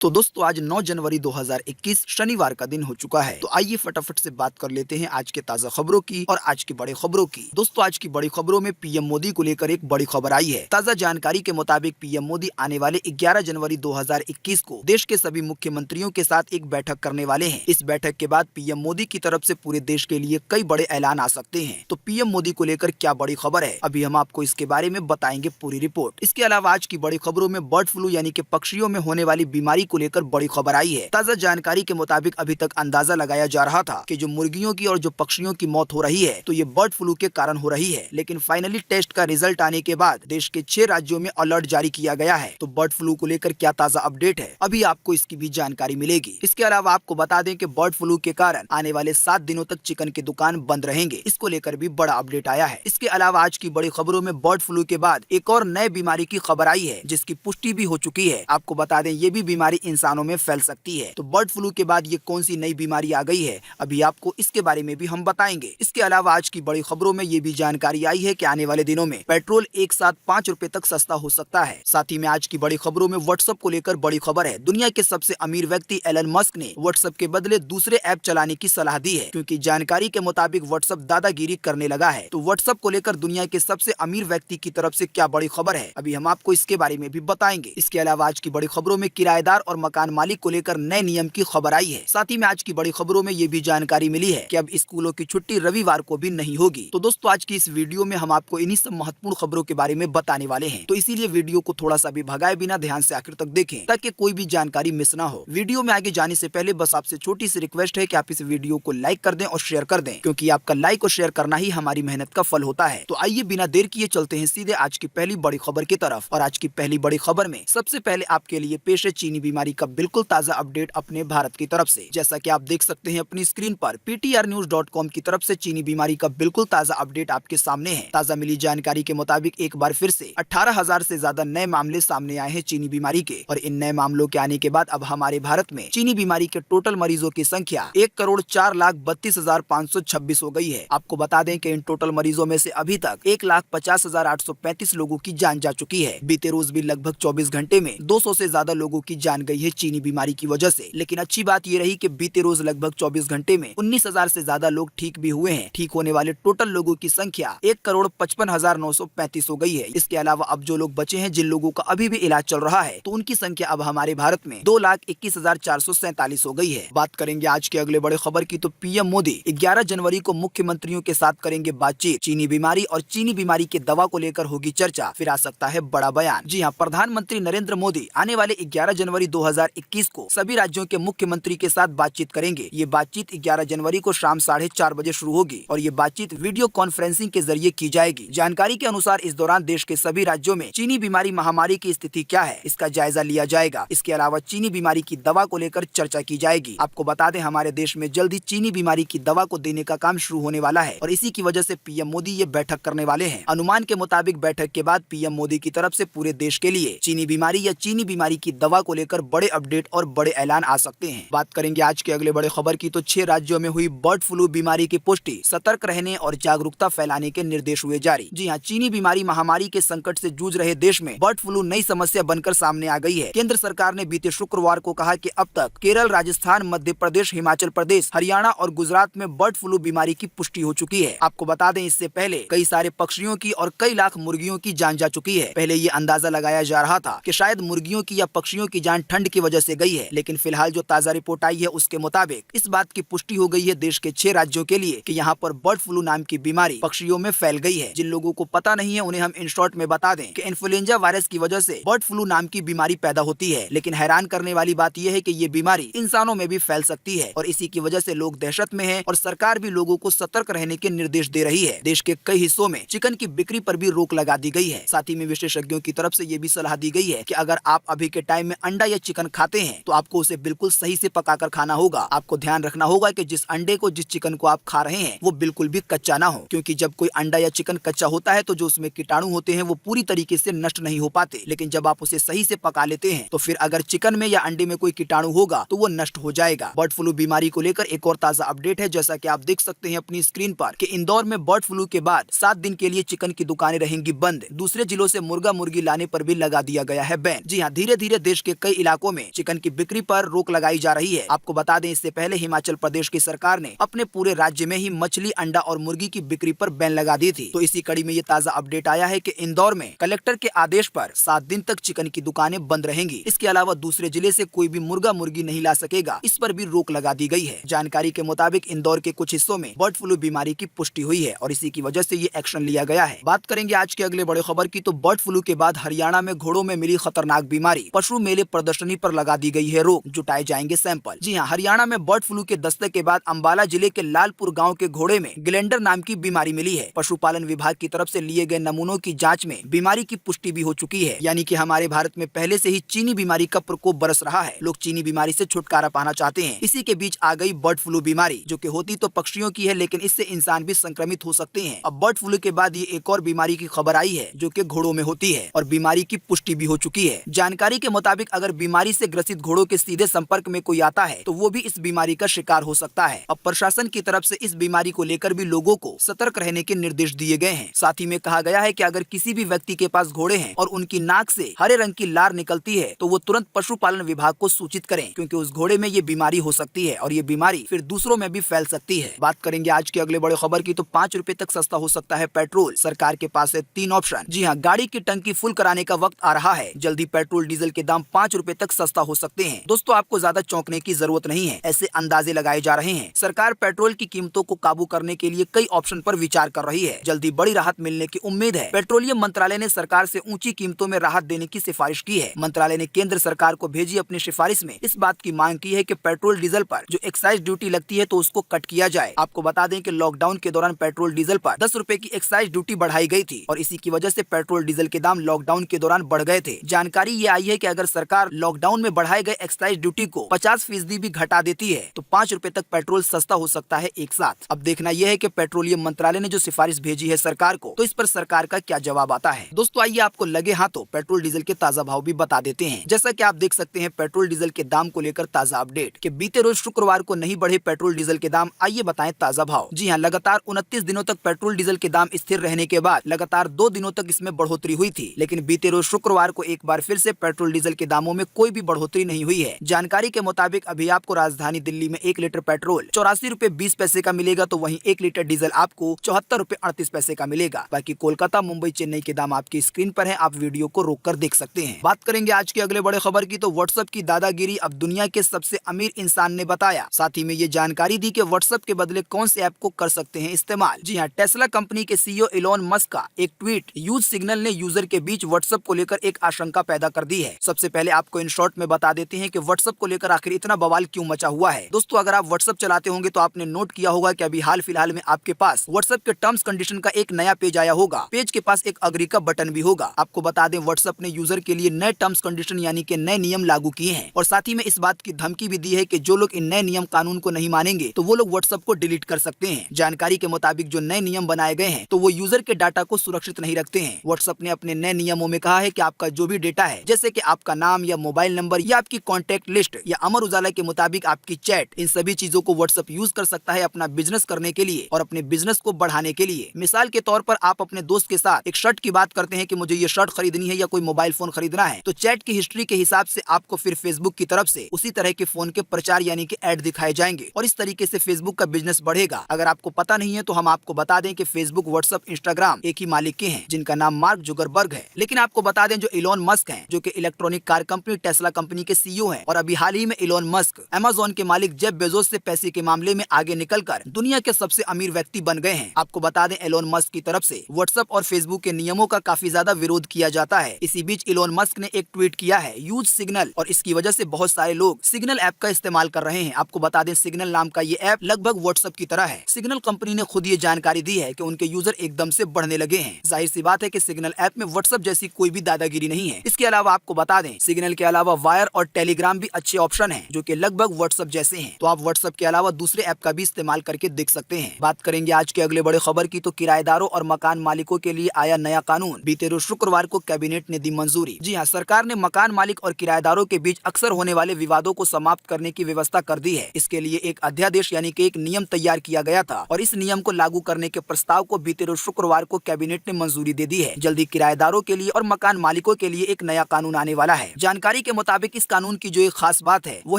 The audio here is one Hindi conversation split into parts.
तो दोस्तों आज 9 जनवरी 2021 शनिवार का दिन हो चुका है। तो आइए फटाफट से बात कर लेते हैं आज के ताजा खबरों की और आज की बड़ी खबरों की। दोस्तों आज की बड़ी खबरों में पीएम मोदी को लेकर एक बड़ी खबर आई है। ताजा जानकारी के मुताबिक पीएम मोदी आने वाले 11 जनवरी 2021 को देश के सभी मुख्यमंत्रियों के साथ एक बैठक करने वाले हैं। इस बैठक के बाद पीएम मोदी की तरफ से पूरे देश के लिए कई बड़े ऐलान आ सकते हैं। तो पीएम मोदी को लेकर क्या बड़ी खबर है, अभी हम आपको इसके बारे में बताएंगे पूरी रिपोर्ट। इसके अलावा आज की बड़ी खबरों में बर्ड फ्लू यानी कि पक्षियों में होने वाली बीमारी को लेकर बड़ी खबर आई है। ताजा जानकारी के मुताबिक अभी तक अंदाजा लगाया जा रहा था कि जो मुर्गियों की और जो पक्षियों की मौत हो रही है तो ये बर्ड फ्लू के कारण हो रही है, लेकिन फाइनली टेस्ट का रिजल्ट आने के बाद देश के 6 राज्यों में अलर्ट जारी किया गया है। तो बर्ड फ्लू को लेकर क्या ताजा अपडेट है, अभी आपको इसकी भी जानकारी मिलेगी। इसके अलावा आपको बता दें कि बर्ड फ्लू के कारण आने वाले 7 दिनों तक चिकन की दुकान बंद रहेंगे, इसको लेकर भी बड़ा अपडेट आया है। इसके अलावा आज की बड़ी खबरों में बर्ड फ्लू के बाद एक और नए बीमारी की खबर आई है जिसकी पुष्टि भी हो चुकी है। आपको बता दें ये भी बीमारी इंसानों में फैल सकती है। तो बर्ड फ्लू के बाद ये कौन सी नई बीमारी आ गई है, अभी आपको इसके बारे में भी हम बताएंगे। इसके अलावा आज की बड़ी खबरों में ये भी जानकारी आई है कि आने वाले दिनों में पेट्रोल एक साथ 5 रुपए तक सस्ता हो सकता है। साथ ही में आज की बड़ी खबरों में व्हाट्सएप को लेकर बड़ी खबर है। दुनिया के सबसे अमीर व्यक्ति एलन मस्क ने व्हाट्सएप के बदले दूसरे ऐप चलाने की सलाह दी है, क्योंकि जानकारी के मुताबिक व्हाट्सएप दादागिरी करने लगा है। तो व्हाट्सएप को लेकर दुनिया के सबसे अमीर व्यक्ति की तरफ से क्या बड़ी खबर है, अभी हम आपको इसके बारे में भी बताएंगे। इसके अलावा आज की बड़ी खबरों में किराएदार और मकान मालिक को लेकर नए नियम की खबर आई है। साथ ही में आज की बड़ी खबरों में ये भी जानकारी मिली है कि अब स्कूलों की छुट्टी रविवार को भी नहीं होगी। तो दोस्तों आज की इस वीडियो में हम आपको इन्हीं सब महत्वपूर्ण खबरों के बारे में बताने वाले हैं, तो इसीलिए वीडियो को थोड़ा सा भी भगाए बिना ध्यान से आखिर तक देखें ताकि कोई भी जानकारी मिस ना हो। वीडियो में आगे जाने से पहले बस आपसे छोटी सी रिक्वेस्ट है कि आप इस वीडियो को लाइक कर दें और शेयर कर दें, क्योंकि आपका लाइक और शेयर करना ही हमारी मेहनत का फल होता है। तो आइए बिना देर किए चलते हैं सीधे आज की पहली बड़ी खबर की तरफ। और आज की पहली बड़ी खबर में सबसे पहले आपके लिए पेश है चीनी बीमारी का बिल्कुल ताजा अपडेट अपने भारत की तरफ से। जैसा कि आप देख सकते हैं अपनी स्क्रीन पर ptrnews.com की तरफ से चीनी बीमारी का बिल्कुल ताजा अपडेट आपके सामने है। ताजा मिली जानकारी के मुताबिक एक बार फिर से 18,000 से ज्यादा नए मामले सामने आए हैं चीनी बीमारी के। और इन नए मामलों के आने के बाद अब हमारे भारत में चीनी बीमारी के टोटल मरीजों की संख्या 1,04,32,526 हो गई है। आपको बता दें कि इन टोटल मरीजों में से अभी तक 1,50,835 लोगों की जान जा चुकी है। बीते रोज भी लगभग 24 घंटे में 200 से ज्यादा लोगों की जान गई है चीनी बीमारी की वजह से। लेकिन अच्छी बात ये रही कि बीते रोज लगभग 24 घंटे में 19,000 से ज्यादा लोग ठीक भी हुए हैं। ठीक होने वाले टोटल लोगों की संख्या 1,55,935 हो गई है। इसके अलावा अब जो लोग बचे हैं, जिन लोगों का अभी भी इलाज चल रहा है, तो उनकी संख्या अब हमारे भारत में 2,21,447 हो गई है। बात करेंगे आज के अगले बड़े खबर की, तो पीएम मोदी 11 जनवरी को मुख्यमंत्रियों के साथ करेंगे बातचीत। चीनी बीमारी और चीनी बीमारी की दवा को लेकर होगी चर्चा, फिर आ सकता है बड़ा बयान। जी हाँ, प्रधानमंत्री नरेंद्र मोदी आने वाले 11 जनवरी 2021 को सभी राज्यों के मुख्यमंत्री के साथ बातचीत करेंगे। ये बातचीत 11 जनवरी को शाम 4:30 बजे शुरू होगी और ये बातचीत वीडियो कॉन्फ्रेंसिंग के जरिए की जाएगी। जानकारी के अनुसार इस दौरान देश के सभी राज्यों में चीनी बीमारी महामारी की स्थिति क्या है, इसका जायजा लिया जाएगा। इसके अलावा चीनी बीमारी की दवा को लेकर चर्चा की जाएगी। आपको बता दें हमारे देश में जल्द ही चीनी बीमारी की दवा को देने का काम शुरू होने वाला है और इसी की वजह से पीएम मोदी ये बैठक करने वाले हैं। अनुमान के मुताबिक बैठक के बाद पीएम मोदी की तरफ से पूरे देश के लिए चीनी बीमारी या चीनी बीमारी की दवा को लेकर बड़े अपडेट और बड़े ऐलान आ सकते हैं। बात करेंगे आज के अगले बड़े खबर की, तो 6 राज्यों में हुई बर्ड फ्लू बीमारी की पुष्टि, सतर्क रहने और जागरूकता फैलाने के निर्देश हुए जारी। जी हाँ, चीनी बीमारी महामारी के संकट से जूझ रहे देश में बर्ड फ्लू नई समस्या बनकर सामने आ गई है। केंद्र सरकार ने बीते शुक्रवार को कहा कि अब तक केरल, राजस्थान, मध्य प्रदेश, हिमाचल प्रदेश, हरियाणा और गुजरात में बर्ड फ्लू बीमारी की पुष्टि हो चुकी है। आपको बता दें इससे पहले कई सारे पक्षियों की और कई लाख मुर्गियों की जान जा चुकी है। पहले ये अंदाजा लगाया जा रहा था कि शायद मुर्गियों की या पक्षियों की जान ठंड की वजह से गई है, लेकिन फिलहाल जो ताजा रिपोर्ट आई है उसके मुताबिक इस बात की पुष्टि हो गई है देश के 6 राज्यों के लिए कि यहाँ पर बर्ड फ्लू नाम की बीमारी पक्षियों में फैल गई है। जिन लोगों को पता नहीं है उन्हें हम इन शॉर्ट में बता दें कि इन्फ्लुएंजा वायरस की वजह से बर्ड फ्लू नाम की बीमारी पैदा होती है। लेकिन हैरान करने वाली बात यह है कि ये बीमारी इंसानों में भी फैल सकती है और इसी की वजह से लोग दहशत में हैं और सरकार भी लोगों को सतर्क रहने के निर्देश दे रही है। देश के कई हिस्सों में चिकन की बिक्री पर भी रोक लगा दी गई है। साथ ही में विशेषज्ञों की तरफ से ये भी सलाह दी गई है कि अगर आप अभी के टाइम में अंडा या चिकन खाते हैं तो आपको उसे बिल्कुल सही से पकाकर खाना होगा। आपको ध्यान रखना होगा कि जिस अंडे को, जिस चिकन को आप खा रहे हैं वो बिल्कुल भी कच्चा ना हो, क्योंकि जब कोई अंडा या चिकन कच्चा होता है तो जो उसमें कीटाणु होते हैं वो पूरी तरीके से नष्ट नहीं हो पाते। लेकिन जब आप उसे सही से पका लेते हैं तो फिर अगर चिकन में या अंडे में कोई कीटाणु होगा तो वो नष्ट हो जाएगा। बर्ड फ्लू बीमारी को लेकर एक और ताजा अपडेट है। जैसा कि आप देख सकते हैं अपनी स्क्रीन पर कि इंदौर में बर्ड फ्लू के बाद 7 दिन के लिए चिकन की दुकानें रहेंगी बंद। दूसरे जिलों से मुर्गा मुर्गी लाने पर भी लगा दिया गया है बैन। जी हाँ, धीरे धीरे देश के कई इलाकों में चिकन की बिक्री पर रोक लगाई जा रही है। आपको बता दें, इससे पहले हिमाचल प्रदेश की सरकार ने अपने पूरे राज्य में ही मछली, अंडा और मुर्गी की बिक्री पर बैन लगा दी थी। तो इसी कड़ी में ये ताजा अपडेट आया है कि इंदौर में कलेक्टर के आदेश पर 7 दिन तक चिकन की दुकानें बंद रहेंगी। इसके अलावा दूसरे जिले से कोई भी मुर्गा मुर्गी नहीं ला सकेगा, इस पर भी रोक लगा दी गई है। जानकारी के मुताबिक इंदौर के कुछ हिस्सों में बर्ड फ्लू बीमारी की पुष्टि हुई है और इसी की वजह से ये एक्शन लिया गया है। बात करेंगे आज के अगले बड़े खबर की, तो बर्ड फ्लू के बाद हरियाणा में घोड़ों में मिली खतरनाक बीमारी, पशु मेले प्रदर्शनी पर लगा दी गई है रोक, जुटाए जाएंगे सैंपल। जी हाँ, हरियाणा में बर्ड फ्लू के दस्तक के बाद अंबाला जिले के लालपुर गाँव के घोड़े में ग्लैंडर नाम की बीमारी मिली है। पशुपालन विभाग की तरफ से लिए गए नमूनों की जाँच में बीमारी की पुष्टि भी हो चुकी है। यानी कि हमारे भारत में पहले से ही चीनी बीमारी का प्रकोप बरस रहा है। लोग चीनी बीमारी से छुटकारा पाना चाहते हैं। इसी के बीच आ गई बर्ड फ्लू बीमारी, जो कि होती तो पक्षियों की है, लेकिन इससे इंसान भी संक्रमित हो सकते हैं। अब बर्ड फ्लू के बाद ये एक और बीमारी की खबर आई है, जो कि घोड़ों में होती है और बीमारी की पुष्टि भी हो चुकी है। जानकारी के मुताबिक अगर बीमारी से ग्रसित घोड़ों के सीधे संपर्क में कोई आता है तो वो भी इस बीमारी का शिकार हो सकता है। अब प्रशासन की तरफ से इस बीमारी को लेकर भी लोगों को सतर्क रहने के निर्देश दिए गए हैं। साथ ही में कहा गया है कि अगर किसी भी व्यक्ति के पास घोड़े हैं और उनकी नाक से हरे रंग की लार निकलती है तो वो तुरंत पशुपालन विभाग को सूचित करें, क्योंकि उस घोड़े में ये बीमारी हो सकती है और ये बीमारी फिर दूसरों में भी फैल सकती है। बात करेंगे आज के अगले बड़े खबर की, तो 5 रुपए तक सस्ता हो सकता है पेट्रोल, सरकार के पास है 3 ऑप्शन। जी हाँ, गाड़ी की टंकी फुल कराने का वक्त आ रहा है। जल्दी पेट्रोल डीजल के दाम 5 रुपए तक सस्ता हो सकते हैं। दोस्तों, आपको ज्यादा चौंकने की जरूरत नहीं है, ऐसे अंदाजे लगाए जा रहे हैं। सरकार पेट्रोल की कीमतों को काबू करने के लिए कई ऑप्शन पर विचार कर रही है। जल्दी बड़ी राहत मिलने की उम्मीद है। पेट्रोलियम मंत्रालय ने सरकार से ऊंची कीमतों में राहत देने की सिफारिश की है। मंत्रालय ने केंद्र सरकार को भेजी अपनी सिफारिश में इस बात की मांग की है कि पेट्रोल डीजल पर जो एक्साइज ड्यूटी लगती है तो उसको कट किया जाए। आपको बता दें कि लॉकडाउन के दौरान पेट्रोल डीजल पर 10 रुपए की एक्साइज ड्यूटी बढ़ाई गई थी और इसी की वजह से पेट्रोल डीजल के दाम लॉकडाउन के दौरान बढ़ गए थे। जानकारी ये आई है कि अगर सरकार लॉकडाउन में बढ़ाए गए एक्साइज ड्यूटी को 50% भी घटा देती है तो 5 रुपए तक पेट्रोल सस्ता हो सकता है एक साथ। अब देखना यह है कि पेट्रोलियम मंत्रालय ने जो सिफारिश भेजी है सरकार को, तो इस पर सरकार का क्या जवाब आता है। दोस्तों, आइए आपको लगे हाथों पेट्रोल डीजल के ताजा भाव भी बता देते हैं। जैसा कि आप देख सकते हैं पेट्रोल डीजल के दाम को लेकर ताजा अपडेट कि बीते रोज शुक्रवार को नहीं बढ़े पेट्रोल डीजल के दाम। आइए बताएं ताजा भाव। जी हां, लगातार 29 दिनों तक पेट्रोल डीजल के दाम स्थिर रहने के बाद लगातार 2 दिनों तक इसमें बढ़ोतरी हुई थी, लेकिन बीते रोज शुक्रवार को एक बार फिर से पेट्रोल डीजल के दामों में कोई भी बढ़ोतरी नहीं हुई है। जानकारी के मुताबिक अभी आपको राजधानी दिल्ली में 1 लीटर पेट्रोल 84 रुपए 20 पैसे का मिलेगा, तो वहीं 1 लीटर डीजल आपको 74 रुपए 38 पैसे का मिलेगा। बाकी कोलकाता, मुंबई, चेन्नई के दाम आपकी स्क्रीन पर है, आप वीडियो को रोक कर देख सकते हैं। बात करेंगे आज के अगले बड़े खबर की, तो व्हाट्सएप की दादागिरी अब दुनिया के सबसे अमीर इंसान ने बताया। साथ ही में ये जानकारी दी कि व्हाट्सएप के बदले कौन से ऐप को कर सकते हैं इस्तेमाल। जी हाँ, टेस्ला कंपनी के सीईओ इलॉन मस्क का एक ट्वीट यूज सिग्नल ने यूजर के बीच व्हाट्सएप को लेकर एक आशंका पैदा कर दी है। सबसे पहले आपको इन शॉर्ट में बता देते हैं कि व्हाट्सएप को लेकर आखिर इतना बवाल क्यों मचा हुआ है। दोस्तों, अगर आप व्हाट्सएप चलाते होंगे तो आपने नोट किया होगा कि अभी हाल फिलहाल में आपके पास व्हाट्सएप के टर्म्स कंडीशन का एक नया पेज आया होगा। पेज के पास एक अग्री का बटन भी होगा। आपको बता दें, व्हाट्सएप ने यूजर के लिए नए टर्म्स कंडीशन यानी कि नए नियम लागू किए हैं और साथ ही में इस बात की धमकी भी दी है कि जो लोग इन नए नियम कानून को नहीं मानेंगे तो वो लोग व्हाट्सएप को डिलीट कर सकते हैं। जानकारी के मुताबिक जो नए नियम बनाए गए हैं तो वो यूजर के डाटा को सुरक्षित नहीं रखते हैं। व्हाट्सएप ने अपने नए नियमों में कहा है कि आपका जो भी डेटा है, जैसे कि आपका नाम या मोबाइल नंबर या आपकी कॉन्टैक्ट लिस्ट या अमर उजाला के मुताबिक आपकी चैट, इन सभी चीजों को व्हाट्सएप यूज कर सकता है अपना बिजनेस करने के लिए और अपने बिजनेस को बढ़ाने के लिए। मिसाल के तौर पर आप अपने दोस्त के साथ एक शर्ट की बात करते हैं कि मुझे ये शर्ट खरीदनी है या कोई मोबाइल फोन खरीदना है, तो चैट की हिस्ट्री के हिसाब से आपको फिर फेसबुक की तरफ से उसी तरह के फोन के प्रचार यानी कि ऐड दिखाए जाएंगे और इस तरीके से फेसबुक का बिजनेस बढ़ेगा। अगर आपको पता नहीं है तो हम आपको बता दें कि फेसबुक, व्हाट्सएप, इंस्टाग्राम एक ही मालिक के हैं, जिनका नाम मार्क जुकरबर्ग है। लेकिन आपको बता दें, जो इलॉन मस्क हैं, जो कि electronic car company Tesla company के सीईओ हैं और अभी हाल ही में इलॉन मस्क अमेज़न के मालिक जेफ बेजोस से पैसे के मामले में आगे निकलकर दुनिया के सबसे अमीर व्यक्ति बन गए हैं। आपको बता दें, इलॉन मस्क की तरफ से व्हाट्सएप और फेसबुक के नियमों का काफी ज्यादा विरोध किया जाता है। इसी बीच इलॉन मस्क ने एक ट्वीट किया है, यूज सिग्नल, और इसकी वजह से बहुत सारे लोग सिग्नल ऐप का इस्तेमाल कर रहे हैं। आपको बता दें, सिग्नल नाम का ये ऐप लगभग व्हाट्सएप की तरह है। सिग्नल कंपनी ने खुद ये जानकारी दी है कि उनके यूजर एकदम से बढ़ने लगे हैं। जाहिर सी बात है कि सिग्नल ऐप में व्हाट्सएप जैसी कोई भी दादागिरी नहीं है। इसके अलावा आपको बता दें, सिग्नल के अलावा वायर और टेलीग्राम भी अच्छे ऑप्शन हैं, जो कि लगभग व्हाट्सएप जैसे हैं। तो आप व्हाट्सएप के अलावा दूसरे ऐप का भी इस्तेमाल करके देख सकते हैं। बात करेंगे आज के अगले बड़े खबर की, तो किराएदारों और मकान मालिकों के लिए आया नया कानून। बीते रोज शुक्रवार को कैबिनेट ने दी मंजूरी। जी हाँ, सरकार ने मकान मालिक और किराएदारों के बीच अक्सर होने वाले विवादों को समाप्त करने की व्यवस्था कर दी है। इसके लिए एक अध्यादेश यानी कि एक नियम तैयार किया गया था और इस नियम को लागू करने के प्रस्ताव को बीते रोज शुक्रवार को कैबिनेट ने मंजूरी दे दी है। जल्दी किराएदारों के लिए और मकान मालिकों के लिए एक नया कानून आने वाला है। जानकारी जानकारी के मुताबिक इस कानून की जो एक खास बात है वो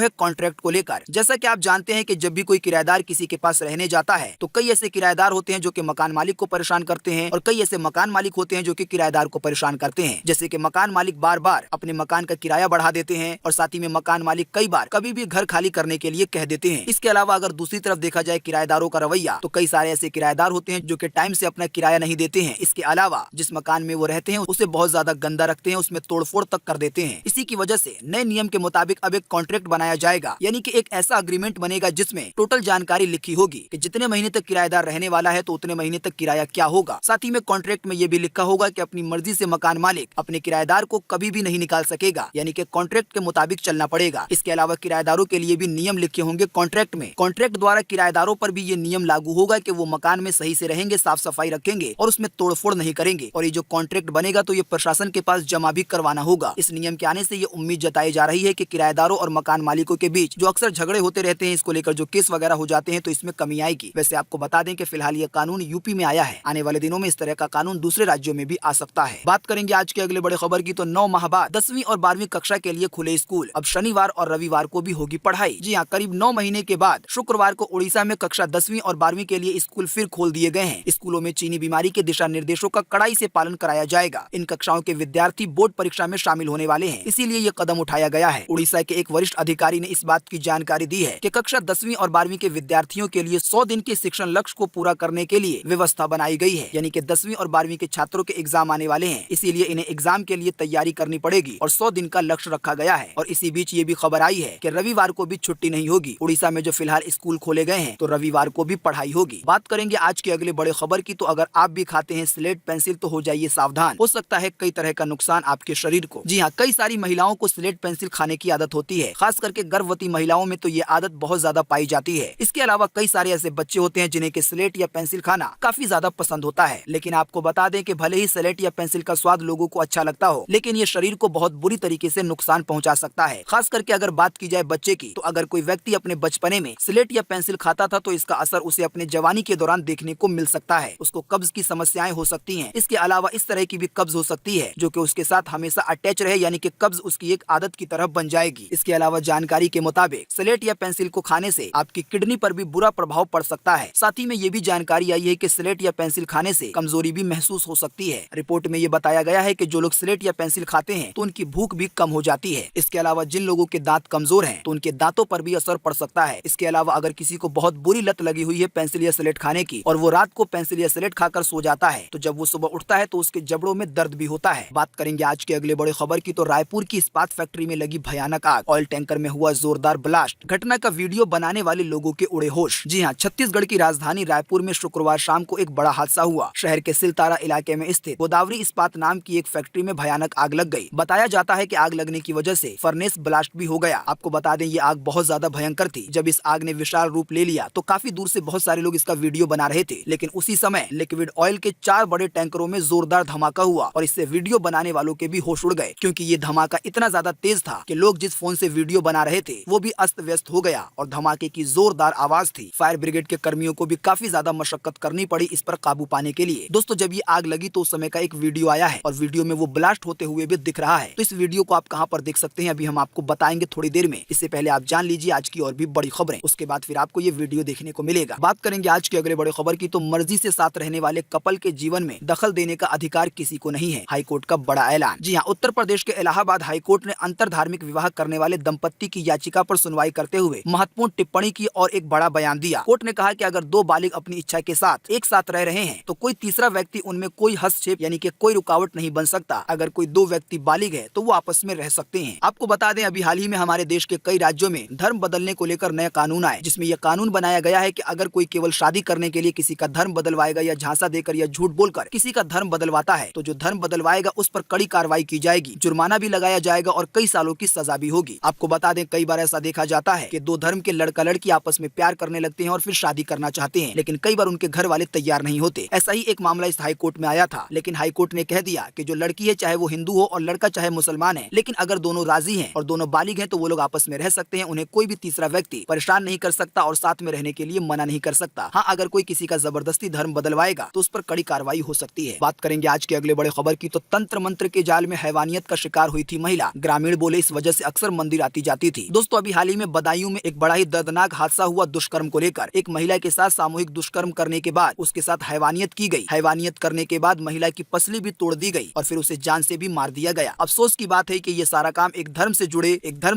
है कॉन्ट्रैक्ट को लेकर। जैसा कि आप जानते हैं कि जब भी कोई किराएदार किसी के पास रहने जाता है तो कई ऐसे किराएदार होते हैं जो कि मकान मालिक को परेशान करते हैं और कई ऐसे मकान मालिक होते हैं जो कि किराएदार को परेशान करते हैं। जैसे कि मकान मालिक बार बार अपने मकान का किराया बढ़ा देते हैं और साथ ही में मकान मालिक कई बार कभी भी घर खाली करने के लिए कह देते हैं। इसके अलावा अगर दूसरी तरफ देखा जाए किराएदारों का रवैया, तो कई सारे ऐसे किराएदार होते हैं जो कि टाइम से अपना किराया नहीं देते हैं। इसके अलावा जिस मकान में वो रहते हैं उसे बहुत ज्यादा गंदा रखते हैं, उसमें तोड़फोड़ तक कर देते हैं। इसी की वजह से नए नियम के मुताबिक अब एक कॉन्ट्रैक्ट बनाया जाएगा, यानी कि एक ऐसा अग्रीमेंट बनेगा जिसमें टोटल जानकारी लिखी होगी कि जितने महीने तक किराएदार रहने वाला है तो उतने महीने तक किराया क्या होगा। साथ ही में कॉन्ट्रैक्ट में ये भी लिखा होगा कि अपनी मर्जी से मकान मालिक अपने किराएदार को कभी भी नहीं निकाल सकेगा, यानी कि कॉन्ट्रैक्ट के मुताबिक चलना पड़ेगा। इसके अलावा किराएदारों के लिए भी नियम लिखे होंगे कॉन्ट्रैक्ट में। कॉन्ट्रैक्ट द्वारा किराएदारों पर भी ये नियम लागू होगा कि वो मकान में सही से रहेंगे, साफ सफाई रखेंगे और उसमें तोड़फोड़ नहीं करेंगे। और ये जो कॉन्ट्रैक्ट बनेगा तो ये प्रशासन के पास जमा भी करवाना होगा। इस नियम के आने से ये उम्मीद जताई जा रही है कि किराएदारों और मकान मालिकों के बीच जो अक्सर झगड़े होते रहते हैं, इसको लेकर जो केस वगैरह हो जाते हैं, तो इसमें कमी आएगी। वैसे आपको बता दें कि फिलहाल ये कानून यूपी में आया है, आने वाले दिनों में इस तरह का कानून दूसरे राज्यों में भी आ सकता है। बात करेंगे आज के अगले बड़े खबर की, तो 9 माह बाद 10वीं और 12वीं कक्षा के लिए खुले स्कूल। अब शनिवार और रविवार को भी होगी पढ़ाई। जी हाँ, करीब 9 महीने के बाद शुक्रवार को उड़ीसा में कक्षा 10वीं और 12वीं के लिए स्कूल फिर खोल दिए गए हैं। स्कूलों में चीनी बीमारी के दिशा निर्देशों का कड़ाई से पालन कराया जाएगा। इन कक्षाओं के विद्यार्थी बोर्ड परीक्षा में शामिल होने वाले हैं, इसीलिए ये कदम उठाया गया है। उड़ीसा के एक वरिष्ठ अधिकारी ने इस बात की जानकारी दी है कि कक्षा 10वीं और 12वीं के विद्यार्थियों के लिए 100 दिन के शिक्षण लक्ष्य को पूरा करने के लिए व्यवस्था बनाई गई है, यानी कि 10वीं और 12वीं के छात्रों के एग्जाम आने वाले हैं, इसीलिए इन्हें एग्जाम के लिए तैयारी करनी पड़ेगी और 100 दिन का लक्ष्य रखा गया है। और इसी बीच ये भी खबर आई है कि रविवार को भी छुट्टी नहीं होगी। उड़ीसा में जो फिलहाल स्कूल खोले गए हैं तो रविवार को भी पढ़ाई होगी। बात करेंगे आज के अगले बड़े खबर की, तो अगर आप भी खाते हैं स्लेट पेंसिल तो हो जाइए सावधान, हो सकता है कई तरह का नुकसान आपके शरीर को। जी हाँ, कई सारी महिलाओं को स्लेट पेंसिल खाने की आदत होती है, खास करके गर्भवती महिलाओं में तो ये आदत बहुत ज्यादा पाई जाती है। इसके अलावा कई सारे ऐसे बच्चे होते हैं जिन्हें के स्लेट या पेंसिल खाना काफी ज्यादा पसंद होता है। लेकिन आपको बता दें कि भले ही स्लेट या पेंसिल का स्वाद लोगों को अच्छा लगता हो, लेकिन ये शरीर को बहुत बुरी तरीके से नुकसान पहुंचा सकता है। खास करके अगर बात की जाए बच्चे की, तो अगर कोई व्यक्ति अपने बचपने में स्लेट या पेंसिल खाता था तो इसका असर उसे अपने जवानी के दौरान देखने को मिल सकता है। उसको कब्ज की समस्याएं हो सकती हैं। इसके अलावा इस तरह की भी कब्ज हो सकती है जो कि उसके साथ हमेशा अटैच रहे, यानी कि कब्ज उसकी एक आदत की तरह बन जाएगी। इसके अलावा जानकारी के मुताबिक स्लेट या पेंसिल को खाने से आपकी किडनी पर भी बुरा प्रभाव पड़ सकता है। साथ ही में ये भी जानकारी आई है कि स्लेट या पेंसिल खाने से कमजोरी भी महसूस हो सकती है। रिपोर्ट में ये बताया गया है कि जो लोग स्लेट या पेंसिल खाते हैं तो उनकी भूख भी कम हो जाती है। इसके अलावा जिन लोगों के दांत कमजोर हैं तो उनके दांतों पर भी असर पड़ सकता है। इसके अलावा अगर किसी को बहुत बुरी लत लगी हुई है पेंसिल या स्लेट खाने की और वो रात को पेंसिल या स्लेट खाकर सो जाता है, तो जब वो सुबह उठता है तो उसके जबड़ों में दर्द भी होता है। बात करेंगे आज के अगले बड़े खबर की, तो रायपुर की इस्पात फैक्ट्री में लगी भयानक आग, ऑयल टैंकर में हुआ जोरदार ब्लास्ट। घटना का वीडियो बनाने वाले लोगों के उड़े होश। जी हाँ, छत्तीसगढ़ की राजधानी रायपुर में शुक्रवार शाम को एक बड़ा हादसा हुआ। शहर के सिलतारा इलाके में स्थित गोदावरी इस्पात नाम की एक फैक्ट्री में भयानक आग लग गई। बताया जाता है कि आग लगने की वजह से फर्नेस ब्लास्ट भी हो गया। आपको बता दें ये आग बहुत ज्यादा भयंकर थी। जब इस आग ने विशाल रूप ले लिया तो काफी दूर से बहुत सारे लोग इसका वीडियो बना रहे थे, लेकिन उसी समय लिक्विड ऑयल के 4 बड़े टैंकरों में जोरदार धमाका हुआ और इससे वीडियो बनाने वालों के भी होश उड़ गए, क्योंकि ये धमाका इतना ज्यादा तेज था कि लोग जिस फोन से वीडियो बना रहे थे वो भी अस्त व्यस्त हो गया और धमाके की जोरदार आवाज थी। फायर ब्रिगेड के कर्मियों को भी काफी ज्यादा मशक्कत करनी पड़ी इस पर काबू पाने के लिए। दोस्तों, जब ये आग लगी तो उस समय का एक वीडियो आया है और वीडियो में वो ब्लास्ट होते हुए भी दिख रहा है। तो इस वीडियो को आप कहां पर देख सकते हैं अभी हम आपको बताएंगे थोड़ी देर में। इससे पहले आप जान लीजिए आज की और भी बड़ी खबरें, उसके बाद फिर आपको ये वीडियो देखने को मिलेगा। बात करेंगे आज के अगले बड़े खबर की, तो मर्जी से साथ रहने वाले कपल के जीवन में दखल देने का अधिकार किसी को नहीं है, हाईकोर्ट का बड़ा ऐलान। जी हाँ, उत्तर प्रदेश के इलाहाबाद हाईकोर्ट ने अंतर धार्मिक विवाह करने वाले दंपत्ति की याचिका पर सुनवाई करते हुए महत्वपूर्ण टिप्पणी की और एक बड़ा बयान दिया। कोर्ट ने कहा कि अगर 2 बालिग अपनी इच्छा के साथ एक साथ रह रहे हैं तो कोई तीसरा व्यक्ति उनमें कोई हस्तक्षेप यानी कि कोई रुकावट नहीं बन सकता। अगर कोई 2 व्यक्ति बालिग है तो वो आपस में रह सकते हैं। आपको बता दें अभी हाल ही में हमारे देश के कई राज्यों में धर्म बदलने को लेकर नया कानून आए, जिसमें यह कानून बनाया गया है कि अगर कोई केवल शादी करने के लिए किसी का धर्म बदलवाएगा या झांसा देकर या झूठ बोलकर किसी का धर्म बदलवाता है तो जो धर्म बदलवाएगा उस पर कड़ी कार्रवाई की जाएगी, जुर्माना भी लगाया जाएगा और कई सालों की सजा भी होगी। आपको बता दें कई बार ऐसा देखा जाता है कि 2 धर्म के लड़का लड़की आपस में प्यार करने लगते हैं और फिर शादी करना चाहते हैं, लेकिन कई बार उनके घर वाले तैयार नहीं होते। ऐसा ही एक मामला इस हाईकोर्ट में आया था, लेकिन हाईकोर्ट ने कह दिया कि जो लड़की है चाहे वो हिंदू हो और लड़का चाहे मुसलमान है, लेकिन अगर दोनों राजी हैं और दोनों बालिग हैं तो वो लोग आपस में रह सकते हैं। उन्हें कोई भी तीसरा व्यक्ति परेशान नहीं कर सकता और साथ में रहने के लिए मना नहीं कर सकता। हाँ, अगर कोई किसी का जबरदस्ती धर्म बदलवाएगा तो उस पर कड़ी कार्रवाई हो सकती है। बात करेंगे आज के अगले बड़े खबर की, तो तंत्र मंत्र के जाल में हैवानियत का शिकार हुई थी महिला। ग्रामीण बोले इस वजह से अक्सर मंदिर आती जाती थी। दोस्तों अभी हाल ही में बदायूं में एक बड़ा ही दर्दनाक हादसा हुआ दुष्कर्म को लेकर। एक महिला के साथ सामूहिक दुष्कर्म करने के बाद उसके साथ हैवानियत की गई। हैवानियत करने के बाद महिला की पसली भी तोड़ दी गई और फिर उसे जान से भी मार दिया गया। अफसोस की बात है कि ये सारा काम एक धर्म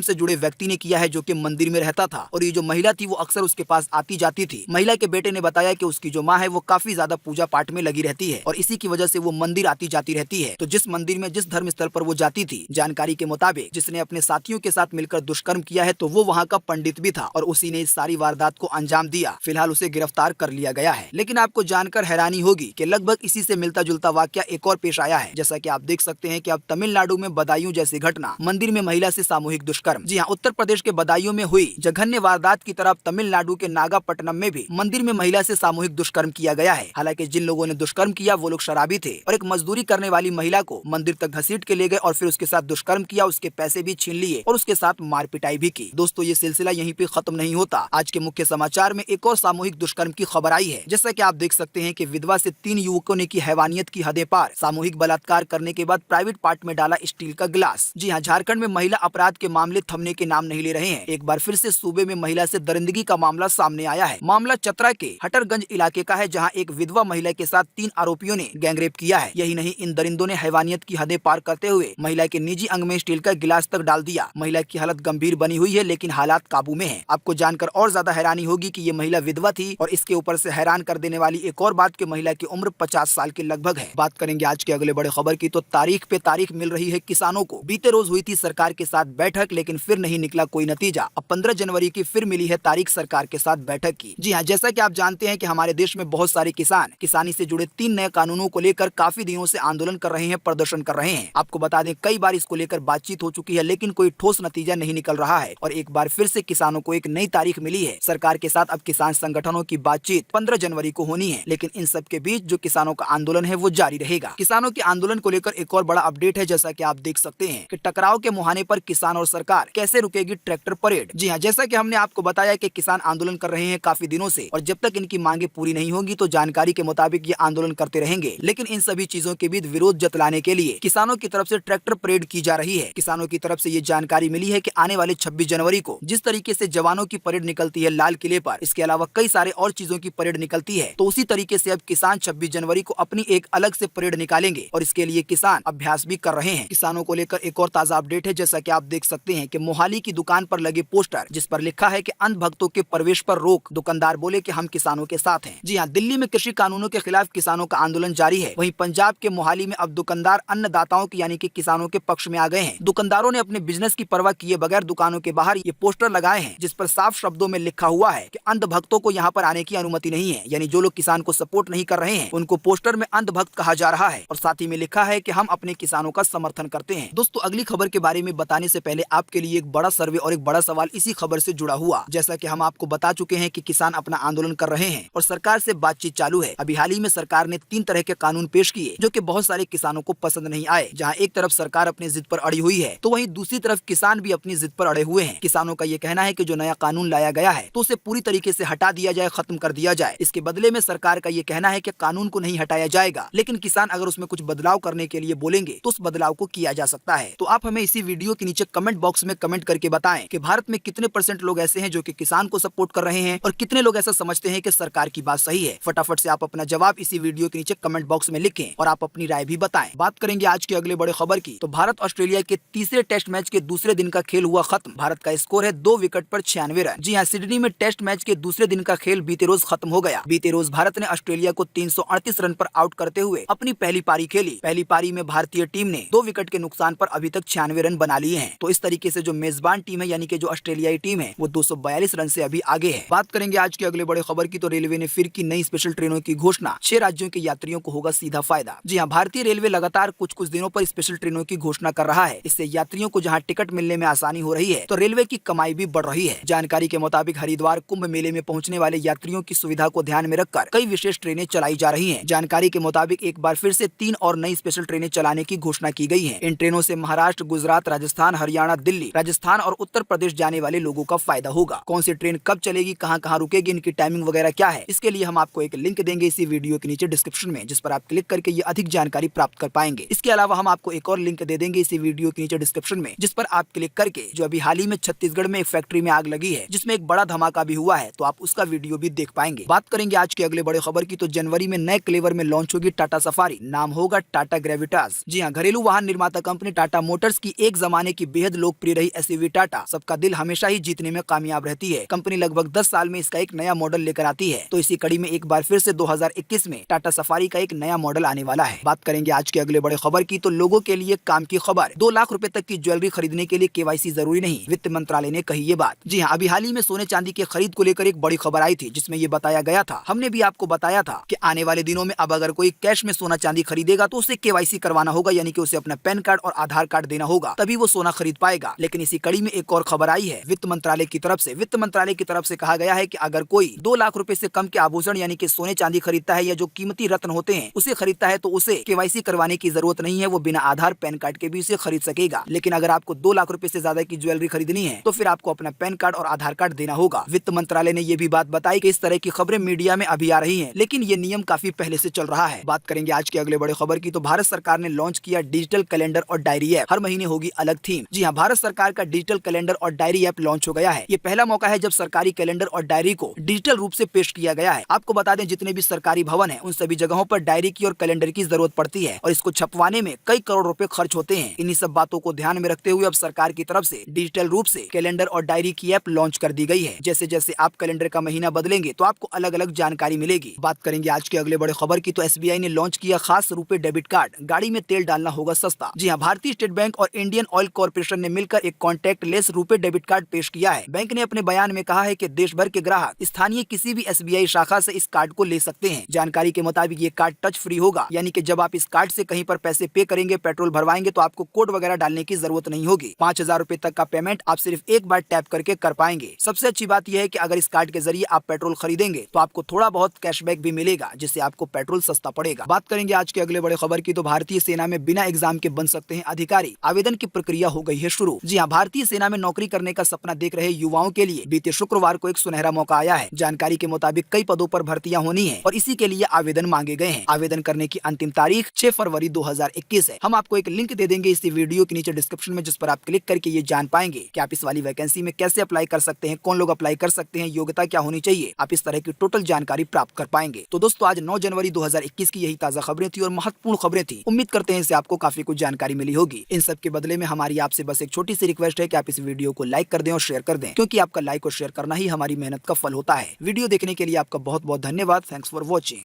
से जुड़े व्यक्ति ने किया है जो कि मंदिर में रहता था और ये जो महिला थी वो अक्सर उसके पास आती जाती थी। महिला के बेटे ने बताया कि उसकी जो माँ है वो काफी ज्यादा पूजा पाठ में लगी रहती है और इसी की वजह से वो मंदिर आती जाती रहती है। तो जिस मंदिर में जिस धर्म स्थल पर वो जाती थी, जानकारी के मुताबिक जिसने अपने साथियों के साथ मिलकर दुष्कर्म किया है तो वो वहाँ का पंडित भी था और उसी ने इस सारी वारदात को अंजाम दिया। फिलहाल उसे गिरफ्तार कर लिया गया है। लेकिन आपको जानकर हैरानी होगी कि लगभग इसी से मिलता जुलता वाकया एक और पेश आया है। जैसा कि आप देख सकते हैं कि अब तमिलनाडु में बदायूं जैसी घटना, मंदिर में महिला से सामूहिक दुष्कर्म। जी हाँ, उत्तर प्रदेश के बदायूं में हुई जघन्य वारदात की तरफ तमिलनाडु के नागापट्टनम में भी मंदिर में महिला से सामूहिक दुष्कर्म किया गया है। हालांकि जिन लोगों ने दुष्कर्म किया वो लोग शराबी थे और एक मजदूरी करने वाली महिला को मंदिर तक घसीट के ले गए और फिर उसके साथ दुष्कर्म किया, उसके पैसे भी छीन लिए और उसके साथ मार पिटाई भी की। दोस्तों ये सिलसिला यहीं पे खत्म नहीं होता। आज के मुख्य समाचार में एक और सामूहिक दुष्कर्म की खबर आई है। जैसा कि आप देख सकते हैं कि विधवा से 3 युवकों ने की हैवानियत की हदें पार। सामूहिक बलात्कार करने के बाद प्राइवेट पार्ट में डाला स्टील का गिलास। जी हाँ, झारखंड में महिला अपराध के मामले थमने के नाम नहीं ले रहे हैं। एक बार फिर से सूबे में महिला से दरिंदगी का मामला सामने आया है। मामला चतरा के हटरगंज इलाके का है, जहां एक विधवा महिला के साथ 3 आरोपियों ने गैंगरेप किया है। यही नहीं, इन दरिंदों ने हैवानियत की हदें पार करते हुए महिला के निजी अंग में स्टील का गिलास तक डाल दिया। महिला की हालत गंभीर बनी हुई है लेकिन हालात काबू में है। आपको जानकर और ज्यादा हैरानी होगी कि ये महिला विधवा थी और इसके ऊपर से हैरान कर देने वाली एक और बात कि महिला की उम्र 50 साल के लगभग है। बात करेंगे आज के अगले बड़े खबर की तो तारीख पे तारीख मिल रही है किसानों को। बीते रोज हुई थी सरकार के साथ बैठक लेकिन फिर नहीं निकला कोई नतीजा। अब 15 जनवरी की फिर मिली है तारीख सरकार के साथ बैठक की। जी हाँ, जैसा कि आप जानते हैं कि हमारे देश में बहुत सारे किसान किसानी से जुड़े 3 नए कानूनों को लेकर काफी दिनों से आंदोलन कर रहे हैं, प्रदर्शन कर रहे हैं। आपको बता दें कई बार इसको लेकर बातचीत हो चुकी है लेकिन कोई ठोस नतीजा नहीं निकल रहा है और एक बार फिर से किसानों को एक नई तारीख मिली है सरकार के साथ। अब किसान संगठनों की बातचीत 15 जनवरी को होनी है लेकिन इन सब के बीच जो किसानों का आंदोलन है वो जारी रहेगा। किसानों के आंदोलन को लेकर एक और बड़ा अपडेट है। जैसा कि आप देख सकते हैं कि टकराव के मुहाने पर किसान और सरकार, कैसे रुकेगी ट्रैक्टर परेड। जी हाँ, जैसा कि हमने आपको बताया कि किसान आंदोलन कर रहे हैं काफी दिनों से और जब तक इनकी मांगे पूरी नहीं होंगी तो जानकारी के मुताबिक ये आंदोलन करते रहेंगे। लेकिन इन सभी चीजों के बीच विरोध जतलाने के लिए किसानों की तरफ से ट्रैक्टर परेड की जा रही है। किसानों की तरफ से ये जानकारी मिली है कि आने वाले 26 जनवरी को जिस तरीके से जवानों की परेड निकलती है लाल किले पर, इसके अलावा कई सारे और चीजों की परेड निकलती है, तो उसी तरीके से अब किसान 26 जनवरी को अपनी एक अलग से परेड निकालेंगे और इसके लिए किसान अभ्यास भी कर रहे हैं। किसानों को लेकर एक और ताजा अपडेट है। जैसा कि आप देख सकते हैं कि मोहाली की दुकान पर लगे पोस्टर जिस पर लिखा है कि अंध भक्तों के प्रवेश पर रोक, दुकानदार बोले कि हम किसानों के साथ हैं। जी हाँ, दिल्ली में कृषि कानूनों के खिलाफ किसानों का आंदोलन जारी है। वहीं पंजाब के मोहाली में अब दुकानदार अन्नदाताओं की यानी कि किसानों के पक्ष में आ गए हैं। दुकानदारों ने अपने बिजनेस की परवाह किए बगैर दुकानों के बाहर ये पोस्टर लगाए हैं जिस पर साफ शब्दों में लिखा हुआ है कि अंध भक्तों को यहाँ पर आने की अनुमति नहीं है। यानी जो लोग किसान को सपोर्ट नहीं कर रहे हैं उनको पोस्टर में अंध भक्त कहा जा रहा है और साथ ही में लिखा है कि हम अपने किसानों का समर्थन करते हैं। दोस्तों अगली खबर के बारे में बताने से पहले आपके लिए एक बड़ा सर्वे और एक बड़ा सवाल इसी खबर से जुड़ा हुआ। जैसा कि हम आपको बता चुके हैं कि किसान अपना आंदोलन कर रहे हैं और सरकार से बातचीत चालू है। अभी हाल ही में सरकार ने 3 तरह के कानून पेश किए जो कि बहुत सारे किसानों को पसंद नहीं आए। जहां एक तरफ सरकार अपनी जिद पर अड़ी हुई है तो वहीं दूसरी तरफ किसान भी अपनी जिद पर अड़े हुए हैं। किसानों का ये कहना है कि जो नया कानून लाया गया है तो उसे पूरी तरीके से हटा दिया जाए, खत्म कर दिया जाए। इसके बदले में सरकार का ये कहना है कि कानून को नहीं हटाया जाएगा लेकिन किसान अगर उसमें कुछ बदलाव करने के लिए बोलेंगे तो उस बदलाव को किया जा सकता है। तो आप हमें इसी वीडियो के नीचे कमेंट बॉक्स में कमेंट करके बताएं कि भारत में कितने % लोग ऐसे हैं जो कि किसान को सपोर्ट कर रहे हैं और कितने लोग ऐसा समझते हैं कि सरकार की बात सही है। फटाफट से आप अपना जवाब इसी वीडियो के नीचे कमेंट बॉक्स में लिखें और आप अपनी राय भी बताएं। बात करेंगे आज के अगले बड़े खबर की तो भारत ऑस्ट्रेलिया के तीसरे टेस्ट मैच के दूसरे दिन का खेल हुआ खत्म। भारत का स्कोर है 2 विकेट पर 96 रन। जी हाँ, सिडनी में टेस्ट मैच के दूसरे दिन का खेल बीते रोज खत्म हो गया। बीते रोज भारत ने ऑस्ट्रेलिया को 338 रन पर आउट करते हुए अपनी पहली पारी खेली। पहली पारी में भारतीय टीम ने 2 विकेट के नुकसान पर अभी तक 96 रन बना लिए हैं। तो इस तरीके से जो मेजबान टीम है यानी कि जो ऑस्ट्रेलियाई टीम है वो 242 रन से अभी आगे है। बात करेंगे आज के अगले बड़े खबर की तो रेलवे ने फिर की नई स्पेशल ट्रेनों की घोषणा। 6 राज्यों के यात्रियों को होगा सीधा फायदा। जी हाँ, भारतीय रेलवे लगातार कुछ दिनों पर स्पेशल ट्रेनों की घोषणा कर रहा है। इससे यात्रियों को जहाँ टिकट मिलने में आसानी हो रही है तो रेलवे की कमाई भी बढ़ रही है। जानकारी के मुताबिक हरिद्वार कुंभ मेले में पहुंचने वाले यात्रियों की सुविधा को ध्यान में रखकर कई विशेष ट्रेनें चलाई जा रही हैं। जानकारी के मुताबिक एक बार फिर से 3 और नई स्पेशल ट्रेनें चलाने की घोषणा की गई है। इन ट्रेनों से महाराष्ट्र, गुजरात, राजस्थान, हरियाणा, दिल्ली, राजस्थान और उत्तर प्रदेश जाने वाले लोगों का फायदा होगा। कौन सी ट्रेन कब चलेगी, कहाँ रुकेगी, इनकी टाइमिंग वगैरह क्या है, इसके लिए हम आपको एक लिंक देंगे इसी वीडियो के नीचे डिस्क्रिप्शन में, जिस पर आप क्लिक करके ये अधिक जानकारी प्राप्त कर पाएंगे। इसके अलावा हम आपको एक और लिंक दे देंगे इसी वीडियो वीडियो के नीचे डिस्क्रिप्शन में, जिस पर आप क्लिक करके जो अभी हाल ही में छत्तीसगढ़ में एक फैक्ट्री में आग लगी है जिसमें एक बड़ा धमाका भी हुआ है, तो आप उसका वीडियो भी देख पाएंगे। बात करेंगे आज के अगले बड़े खबर की, तो जनवरी में नए क्लेवर में लॉन्च होगी टाटा सफारी, नाम होगा टाटा ग्रेविटास। जी हाँ, घरेलू वाहन निर्माता कंपनी टाटा मोटर्स की एक जमाने की बेहद लोकप्रिय रही एसयूवी टाटा सबका दिल हमेशा ही जीतने में कामयाब रहती है। कंपनी लगभग 10 साल में इसका एक नया मॉडल लेकर आती है, तो इसी कड़ी में एक बार फिर से 2021 में टाटा सफारी का एक नया मॉडल आने वाला है। बात करेंगे आज के अगले बड़े खबर की, तो लोगों के लिए काम की खबर, 2 लाख रुपए तक की ज्वेलरी खरीदने के लिए केवाईसी जरूरी नहीं, वित्त मंत्रालय ने कही ये बात। जी हाँ, अभी हाल ही में सोने चांदी के खरीद को लेकर एक बड़ी खबर आई थी जिसमें ये बताया गया था, हमने भी आपको बताया था कि आने वाले दिनों में अब अगर कोई कैश में सोना चांदी खरीदेगा तो उसे केवाईसी करवाना होगा, यानी कि उसे अपना पैन कार्ड और आधार कार्ड देना होगा, तभी वो सोना खरीद पाएगा। लेकिन इसी कड़ी में एक और खबर आई है वित्त मंत्रालय की तरफ से। वित्त मंत्रालय की तरफ से कहा गया है कि अगर कोई 2 लाख रुपए से कम के आभूषण यानी कि सोने चांदी खरीदता है या जो कीमती रत्न होते हैं उसे खरीदता है तो उसे केवाईसी करवाने की जरूरत नहीं है, वो बिना आधार पैन कार्ड के भी उसे खरीद सकेगा। लेकिन अगर आपको 2 लाख रुपए से ज्यादा की ज्वेलरी खरीदनी है तो फिर आपको अपना पैन कार्ड और आधार कार्ड देना होगा। वित्त मंत्रालय ने ये भी बात बताई कि इस तरह की खबरें मीडिया में अभी आ रही हैं, लेकिन ये नियम काफी पहले से चल रहा है। बात करेंगे आज के अगले बड़े खबर की, तो भारत सरकार ने लॉन्च किया डिजिटल कैलेंडर और डायरी ऐप, हर महीने होगी अलग थीम। जी हाँ, भारत सरकार का डिजिटल कैलेंडर और डायरी ऐप लॉन्च हो गया है। ये पहला मौका है जब सरकारी कैलेंडर और डायरी को डिजिटल रूप से पेश किया गया है। आपको बता दें, जितने भी सरकारी भवन है उन सभी जगहों पर डायरी की और कैलेंडर की जरूरत पड़ती है और इसको छपवाने में कई करोड़ रुपए खर्च होते हैं। इन्हीं सब बातों को ध्यान में रखते हुए अब सरकार की तरफ से डिजिटल रूप से कैलेंडर और डायरी की ऐप लॉन्च कर दी गई है। जैसे जैसे आप कैलेंडर का महीना बदलेंगे तो आपको अलग अलग जानकारी मिलेगी। बात करेंगे आज के अगले बड़े खबर की, तो एसबीआई ने लॉन्च किया खास रुपए डेबिट कार्ड, गाड़ी में तेल डालना होगा सस्ता। जी हाँ, भारतीय स्टेट बैंक और इंडियन ऑयल कॉर्पोरेशन ने मिलकर एक कॉन्टैक्ट लेस रुपए डेबिट कार्ड पेश किया है। बैंक ने अपने बयान में कहा है कि देश भर के ग्राहक स्थानीय किसी भी एसबीआई शाखा से इस कार्ड को ले सकते हैं। जानकारी के मुताबिक ये कार्ड टच फ्री होगा, यानी कि जब आप इस कार्ड से कहीं पर पैसे पे करेंगे, पेट्रोल भरवाएंगे तो आपको कोड वगैरह डालने की जरूरत नहीं होगी। 5,000 रुपए तक का पेमेंट आप सिर्फ एक बार टैप करके कर पाएंगे। सबसे अच्छी बात यह है कि अगर इस कार्ड के जरिए आप पेट्रोल खरीदेंगे तो आपको थोड़ा बहुत कैशबैक भी मिलेगा, जिससे आपको पेट्रोल सस्ता पड़ेगा। बात करेंगे आज के अगले बड़े खबर की, तो भारतीय सेना में बिना एग्जाम के बन सकते हैं अधिकारी, आवेदन की प्रक्रिया हो गई है शुरू। जी हाँ, भारतीय सेना में नौकरी करने का सपना देख रहे युवाओं के लिए बीते शुक्रवार को एक सुनहरा मौका आया है। जानकारी के मुताबिक कई पदों पर भर्तियां होनी है और इसी के लिए आवेदन मांगे गए हैं। आवेदन करने की अंतिम तारीख 6 फरवरी 2021 है। हम आपको एक लिंक दे देंगे इसी वीडियो के नीचे डिस्क्रिप्शन में, जिस पर आप क्लिक करके ये जान पाएंगे कि आप इस वाली वैकेंसी में कैसे अप्लाई कर सकते हैं, कौन लोग अप्लाई कर सकते हैं, योग्यता क्या होनी चाहिए। आप इस तरह की टोटल जानकारी प्राप्त कर पाएंगे। तो दोस्तों, आज 9 जनवरी 2021 की यही ताजा खबरें थी और महत्वपूर्ण खबरें थी। उम्मीद करते हैं इससे आपको काफी कुछ जानकारी मिली होगी। इन सब के बदले में हमारी आपसे बस एक छोटी सी रिक्वेस्ट है कि आप इस वीडियो को लाइक कर दें और शेयर कर दें, क्योंकि आपका लाइक और शेयर करना ही हमारी मेहनत का फल होता है। वीडियो देखने के लिए आपका बहुत बहुत धन्यवाद। Thanks for watching.